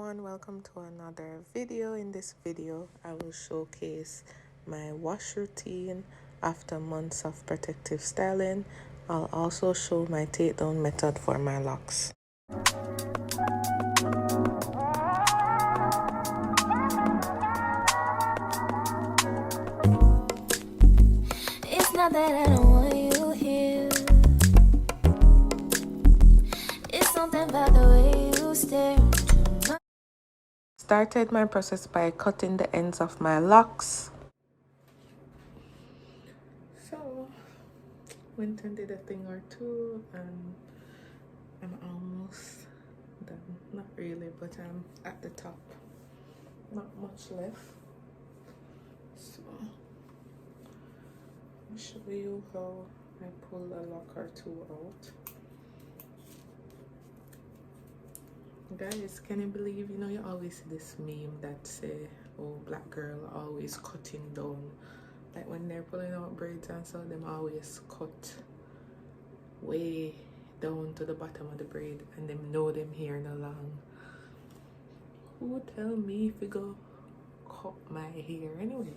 everyone, welcome to another video. In this video I will showcase my wash routine after months of protective styling. I'll also show my takedown method for my locks. It's not that I don't want you here, it's something about the way you stare. Started my process by cutting the ends of my locks. So went and did a thing or two and I'm almost done. Not really, but I'm at the top. Not much left. So I'll show you how I pull a lock or two out. Guys, can you believe, you always see this meme that say, oh, black girl always cutting down. Like when they're pulling out braids and so, them always cut way down to the bottom of the braid and them know them hair no long. Who tell me if you go cut my hair anyway?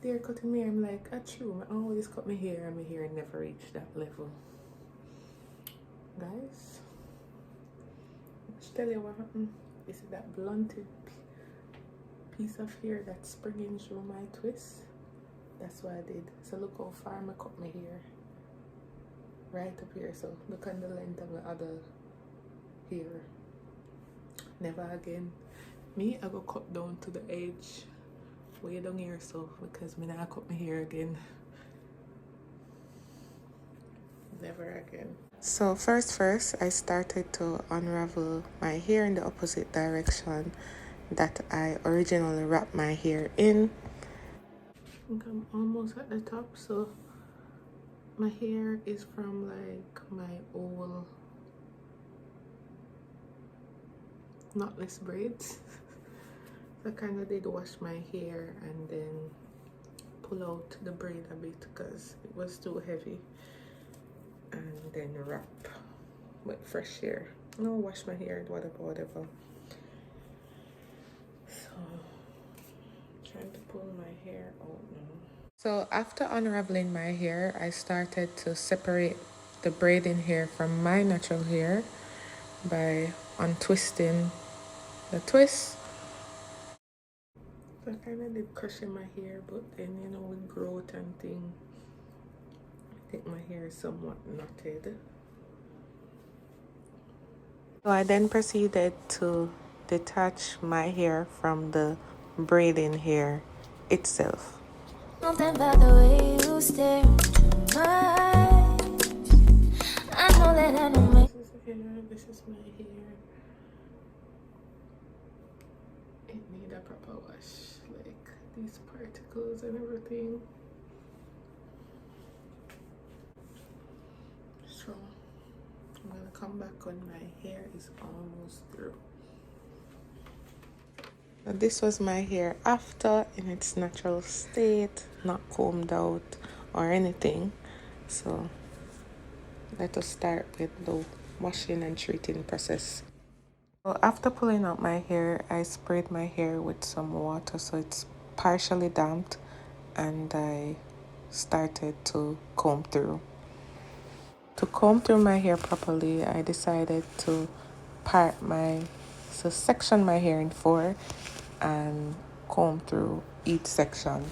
They're cutting me, I'm like, true, I always cut my hair and my hair never reached that level. Guys, let's tell you what happened. You see that blunted piece of hair that's springing through my twist? That's what I did. So look how far I cut my hair. Right up here. So look on the length of the other hair. Never again. Me, I go cut down to the edge. Way down here, so because me not cut my hair again. Never again. So first I started to unravel my hair in the opposite direction that I originally wrapped my hair in. I think I'm almost at the top, so my hair is from like my old knotless braids. So I kind of did wash my hair and then pull out the braid a bit because it was too heavy, and then wrap with fresh hair. No, wash my hair, whatever. So trying to pull my hair out now. So after unraveling my hair, I started to separate the braiding hair from my natural hair by untwisting the twist. So I kind of did crushing my hair, but then with growth and thing, I think my hair is somewhat knotted. So I then proceeded to detach my hair from the braiding hair itself. Something about the way you stare into my eyes. I know that I don't make This is my hair. It need a proper wash, like these particles and everything. So I'm gonna come back when my hair is almost through. Now, this was my hair after in its natural state, not combed out or anything. So let us start with the washing and treating process. So after pulling out my hair, I sprayed my hair with some water so it's partially damped, and I started to comb through. To comb through my hair properly, I decided to section my hair in 4 and comb through each section.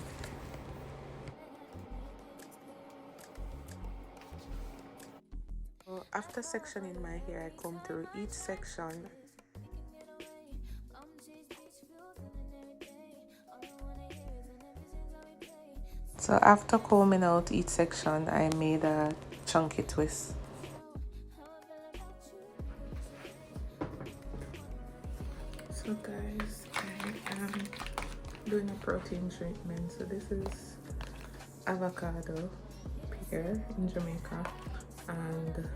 So after sectioning my hair, I comb through each section. So after combing out each section, I made a chunky twist. So guys, I am doing a protein treatment. So this is avocado, pear in Jamaica, and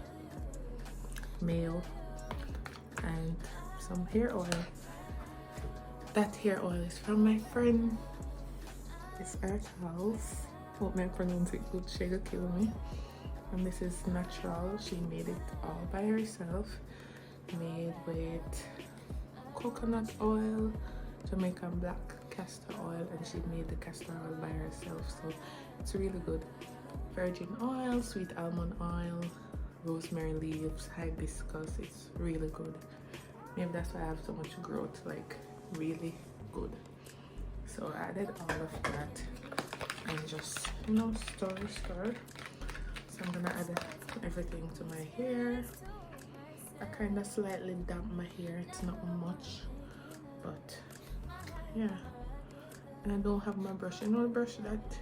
mayo, and some hair oil. That hair oil is from my friend. It's Earth House. Hope I pronounce it good, she will kill me. And this is natural. She made it all by herself. Made with coconut oil, Jamaican black castor oil, and she made the castor oil by herself, so it's really good. Virgin oil, sweet almond oil, rosemary leaves, hibiscus. It's really good. Maybe that's why I have so much growth, like really good. So I added all of that and just, you know, stir. So I'm gonna add everything to my hair. I kind of slightly damp my hair, it's not much, but yeah. And I don't have my brush. You know the brush that,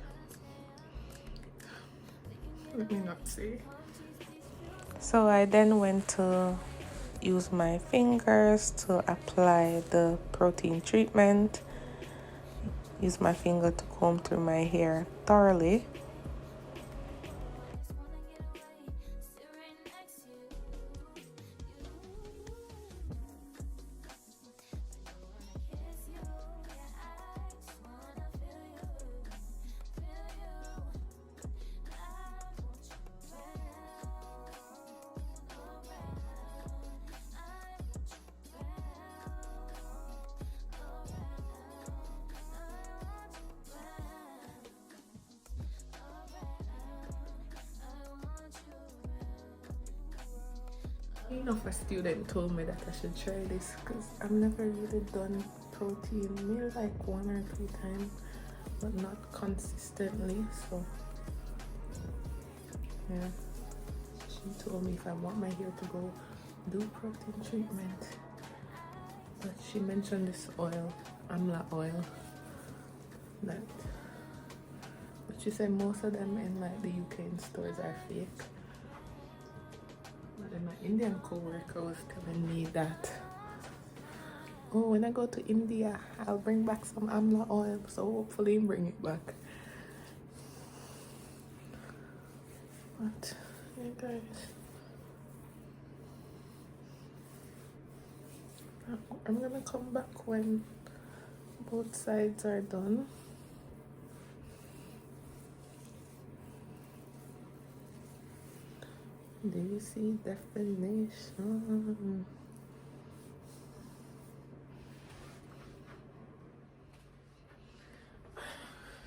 let me not say. So I then went to use my fingers to apply the protein treatment. Use my finger to comb through my hair thoroughly. Enough a student told me that I should try this because I've never really done protein, maybe like 1 or 2 times, but not consistently. So yeah, she told me if I want my hair to go, do protein treatment. But she mentioned this oil, amla oil, that, but she said most of them in like the UK in stores are fake. But then my Indian co-worker was telling me that, oh, when I go to India, I'll bring back some amla oil, so hopefully bring it back. But yeah, guys, I'm gonna come back when both sides are done. Do you see definition?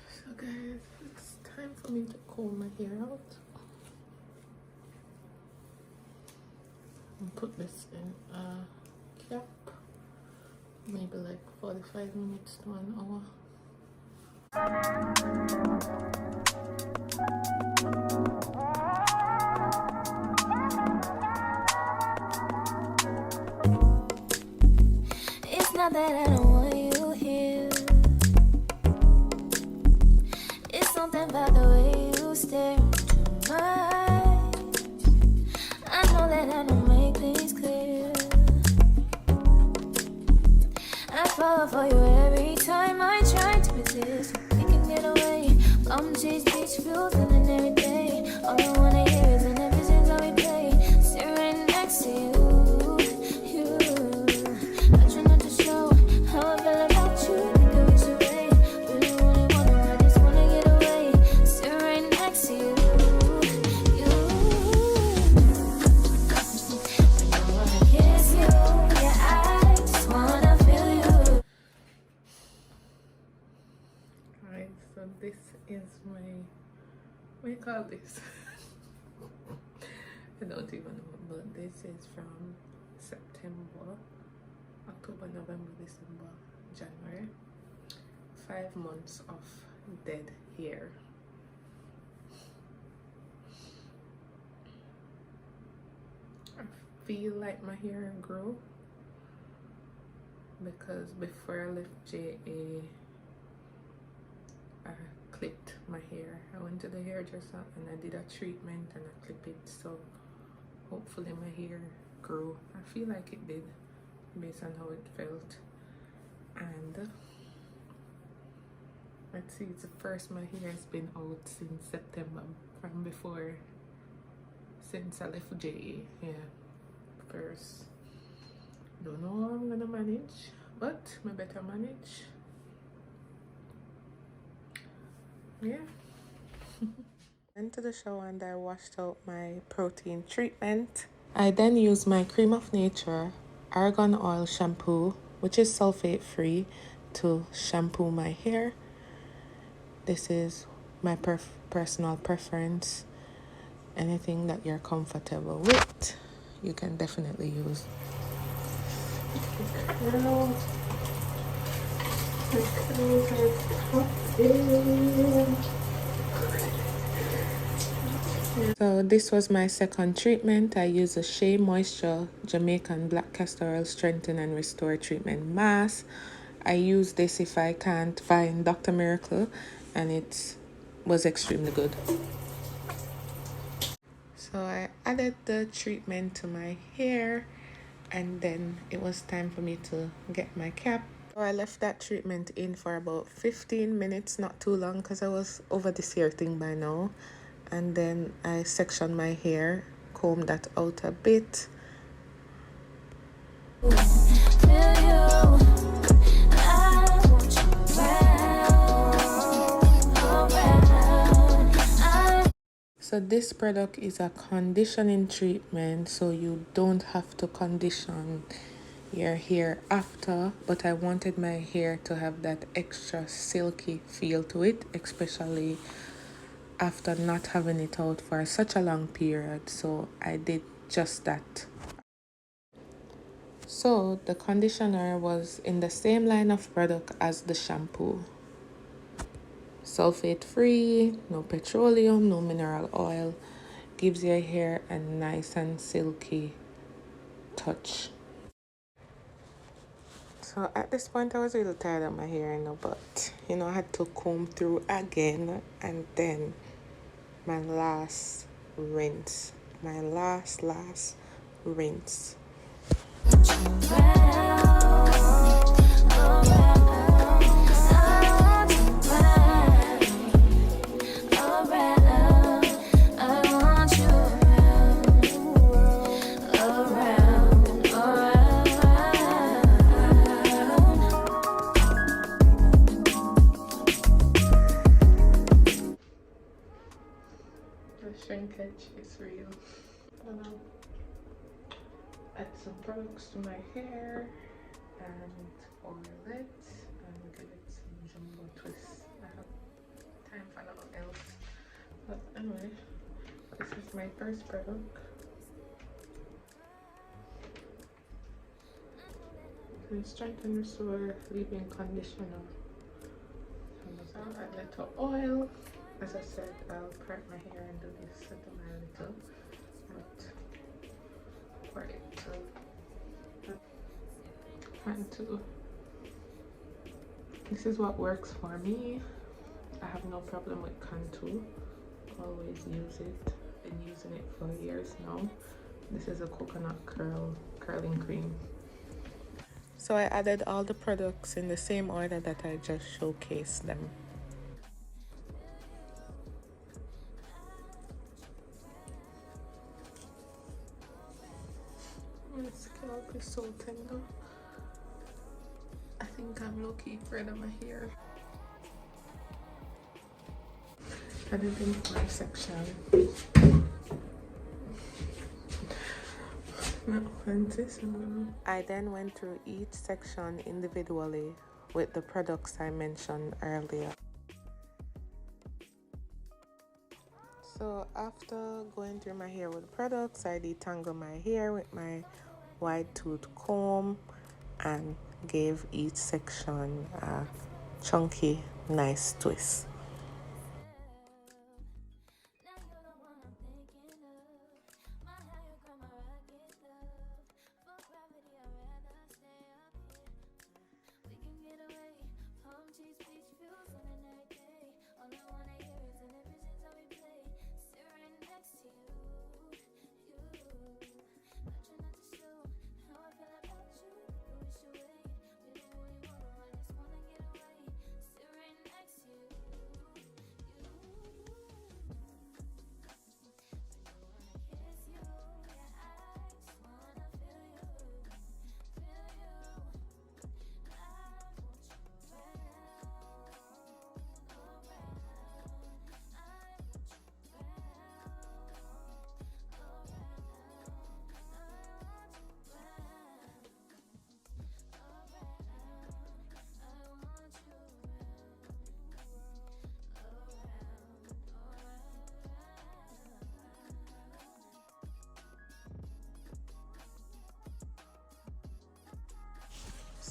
So guys, it's time for me to comb my hair out and put this in a cap, maybe like 45 minutes to an hour. Not that I don't want you here. It's something about the way you stare into my eyes. I know that I don't make things clear. I fall for you every time I try to resist. We can get away. Come chase beach views and then every day. All I wanna hear is an ever how we play. Sit right next to you. This is my, what do you call this? I don't even know, but this is from September, October, November, December, January. 5 months of dead hair. I feel like my hair grew because before I left JA, I clipped my hair. I went to the hairdresser and I did a treatment and I clipped it, so hopefully my hair grew. I feel like it did based on how it felt. And let's see, it's the first my hair has been out since September, from before, since I left JA. Yeah, first. Don't know how I'm gonna manage, but I better manage. Yeah. Went to the shower and I washed out my protein treatment. I then used my cream of nature argan oil shampoo which is sulfate free, to shampoo my hair. This is my personal preference. Anything that you're comfortable with, you can definitely use. So this was my second treatment. I used a Shea Moisture Jamaican Black Castor Oil Strengthen and Restore Treatment Mask. I use this if I can't find Dr. Miracle, and it was extremely good. So I added the treatment to my hair, and then it was time for me to get my cap. So I left that treatment in for about 15 minutes, not too long, because I was over this hair thing by now. And then I sectioned my hair, combed that out a bit. So this product is a conditioning treatment, so you don't have to condition your hair after, but I wanted my hair to have that extra silky feel to it, especially after not having it out for such a long period. So I did just that. So the conditioner was in the same line of product as the shampoo. Sulfate free, no petroleum, no mineral oil. Gives your hair a nice and silky touch. So at this point I was really tired of my hair, but I had to comb through again, and then my last rinse. The shrinkage is real. I'm gonna add some products to my hair and oil it and give it some jumbo twists. I have time for nothing else. But anyway, this is my first product. So strengthen, restore, leave-in conditioner. So I'll add a little oil. As I said, I'll part my hair and do this little by little. But for it to this is what works for me. I have no problem with contour. Always use it. Been using it for years now. This is a coconut curling cream. So I added all the products in the same order that I just showcased them. My scalp is so tender. I think I'm low-key afraid of my hair. I did in my section. I then went through each section individually with the products I mentioned earlier. So after going through my hair with products, I detangled my hair with my wide tooth comb and gave each section a chunky, nice twist.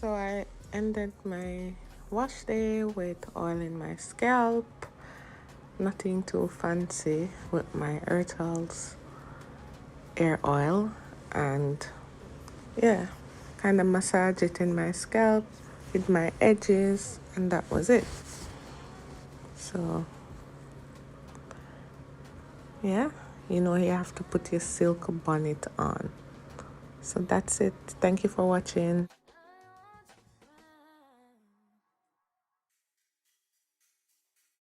So I ended my wash day with oil in my scalp. Nothing too fancy with my Earthals hair oil, and yeah, kind of massage it in my scalp with my edges, and that was it. So yeah, you know, you have to put your silk bonnet on. So that's it. Thank you for watching.